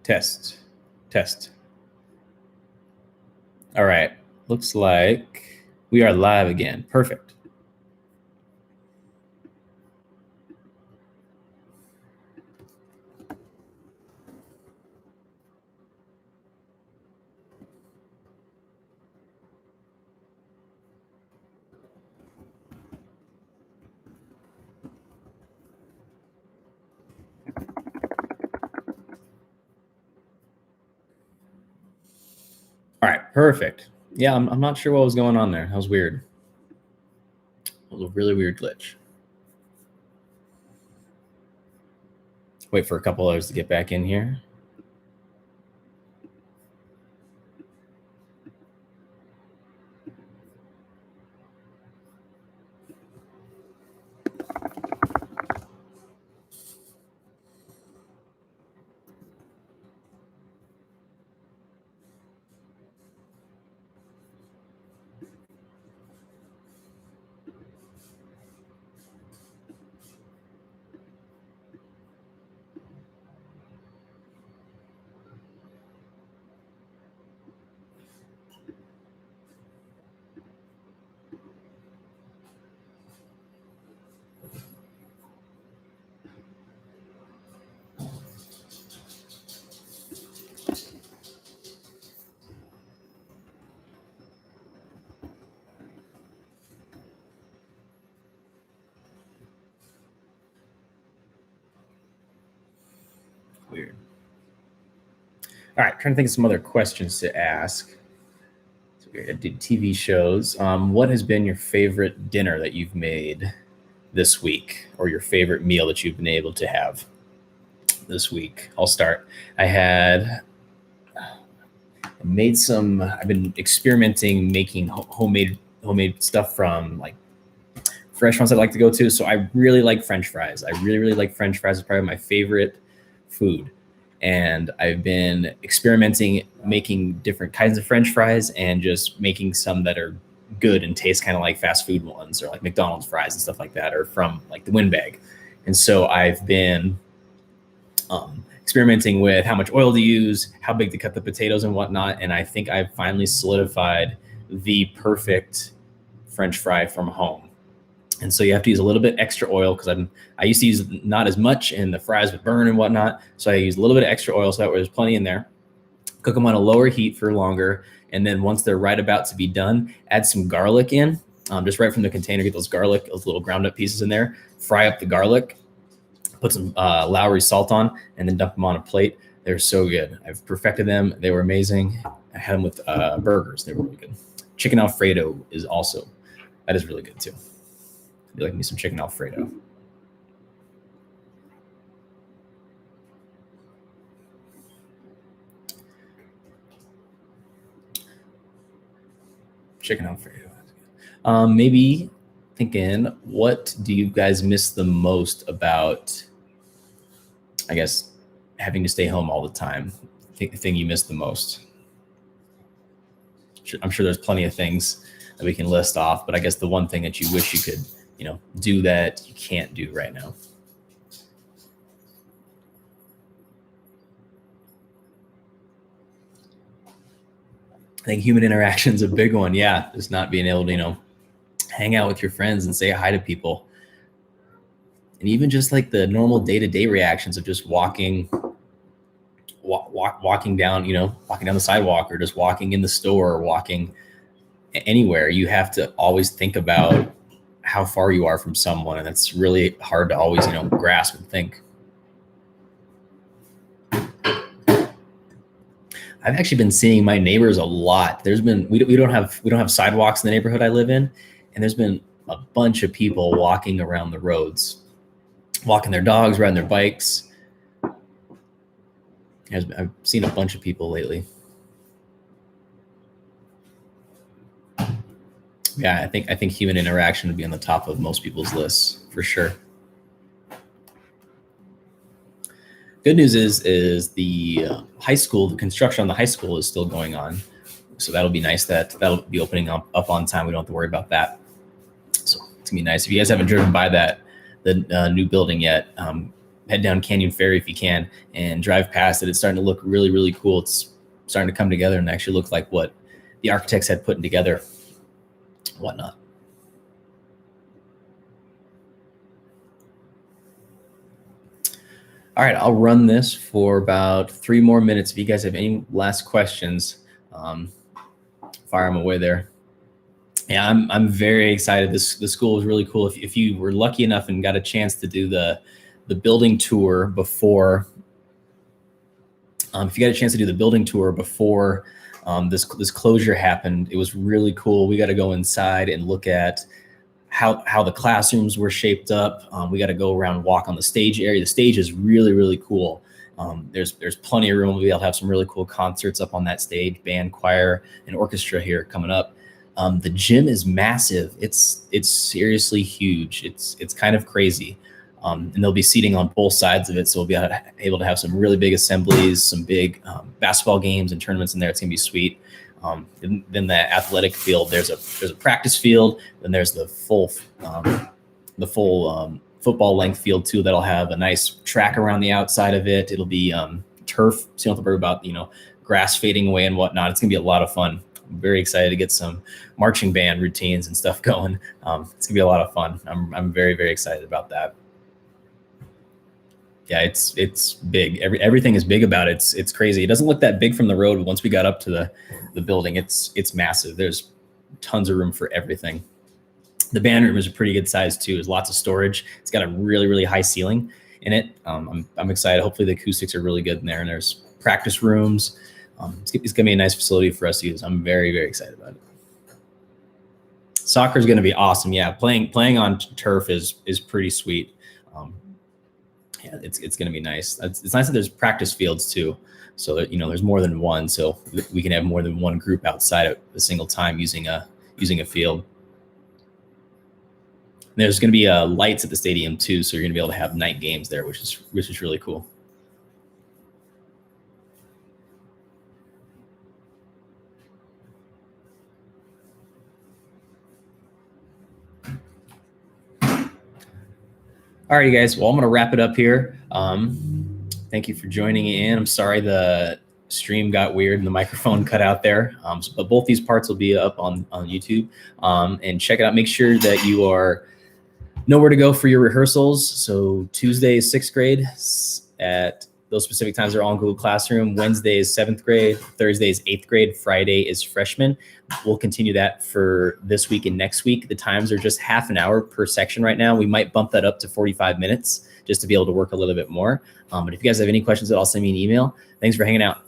Test. Test. All right. Looks like we are live again. Perfect. All right, perfect. Yeah, I'm not sure what was going on there. That was weird. It was a really weird glitch. Wait for a couple others to get back in here. Weird. All right, trying to think of some other questions to ask. So we did TV shows. What has been your favorite dinner that you've made this week, or your favorite meal that you've been able to have this week? I'll start. I've been experimenting making homemade stuff from like restaurants I like to go to. So I really like French fries. I really like French fries. It's probably my favorite food. And I've been experimenting making different kinds of French fries and just making some that are good and taste kind of like fast food ones, or like McDonald's fries and stuff like that, or from like the Winbag. And so I've been experimenting with how much oil to use, how big to cut the potatoes and whatnot. And I think I've finally solidified the perfect French fry from home. And so you have to use a little bit extra oil, because I used to use not as much and the fries would burn and whatnot. So I use a little bit of extra oil so that way there's plenty in there. Cook them on a lower heat for longer. And then once they're right about to be done, add some garlic in, just right from the container. Get those little ground up pieces in there. Fry up the garlic. Put some Lowry salt on, and then dump them on a plate. They're so good. I've perfected them. They were amazing. I had them with burgers. They were really good. Chicken Alfredo is really good too. You like me some chicken Alfredo. Chicken Alfredo. Maybe thinking, what do you guys miss the most about, I guess, having to stay home all the time? The thing you miss the most? I'm sure there's plenty of things that we can list off, but I guess the one thing that you wish you could, do that you can't do right now. I think human interaction is a big one. Yeah, just not being able to, hang out with your friends and say hi to people. And even just like the normal day-to-day reactions of just walking down, walking down the sidewalk, or just walking in the store, or walking anywhere. You have to always think about how far you are from someone, and that's really hard to always, grasp and think. I've actually been seeing my neighbors a lot. We don't have sidewalks in the neighborhood I live in, and there's been a bunch of people walking around the roads, walking their dogs, riding their bikes. I've seen a bunch of people lately. Yeah, I think human interaction would be on the top of most people's lists for sure. Good news is the high school, the construction on the high school is still going on. So that'll be nice. That'll be opening up on time. We don't have to worry about that. So it's gonna be nice. If you guys haven't driven by the new building yet, head down Canyon Ferry if you can and drive past it. It's starting to look really, really cool. It's starting to come together and actually look like what the architects had put together, whatnot. All right, I'll run this for about 3 more minutes. If you guys have any last questions, fire them away there. Yeah, I'm very excited. The school is really cool. If you were lucky enough and got a chance to do the building tour before, this closure happened, it was really cool. We got to go inside and look at how the classrooms were shaped up. We got to go around, walk on the stage area. The stage is really, really cool. There's plenty of room. We'll be able to have some really cool concerts up on that stage, band, choir, and orchestra here coming up. The gym is massive. It's seriously huge. It's kind of crazy. And there'll be seating on both sides of it. So we'll be able to have some really big assemblies, some big basketball games and tournaments in there. It's gonna be sweet. Then the athletic field, there's a practice field. Then there's the full football length field too. That'll have a nice track around the outside of it. It'll be turf, so you don't have to worry about grass fading away and whatnot. It's gonna be a lot of fun. I'm very excited to get some marching band routines and stuff going. It's gonna be a lot of fun. I'm very, very excited about that. Yeah, it's big. Everything is big about it. It's crazy. It doesn't look that big from the road, but once we got up to the building, it's massive. There's tons of room for everything. The band room is a pretty good size too. There's lots of storage. It's got a really, really high ceiling in it. I'm excited. Hopefully the acoustics are really good in there. And there's practice rooms. It's gonna be a nice facility for us to use. I'm very, very excited about it. Soccer is gonna be awesome. Yeah, playing on turf is pretty sweet. Yeah, it's going to be nice. It's nice that there's practice fields too, so that there's more than one, so we can have more than one group outside at a single time using a field. And there's going to be lights at the stadium too, so you're going to be able to have night games there, which is really cool. All right, guys. Well, I'm going to wrap it up here. Thank you for joining in. I'm sorry the stream got weird and the microphone cut out there. But both these parts will be up on YouTube. And check it out. Make sure that you know where to go for your rehearsals. So Tuesday is 6th grade at those specific times are all in Google Classroom. Wednesday is 7th grade. Thursday is 8th grade. Friday is freshmen. We'll continue that for this week and next week. The times are just half an hour per section right now. We might bump that up to 45 minutes just to be able to work a little bit more. But if you guys have any questions at all, send me an email. Thanks for hanging out.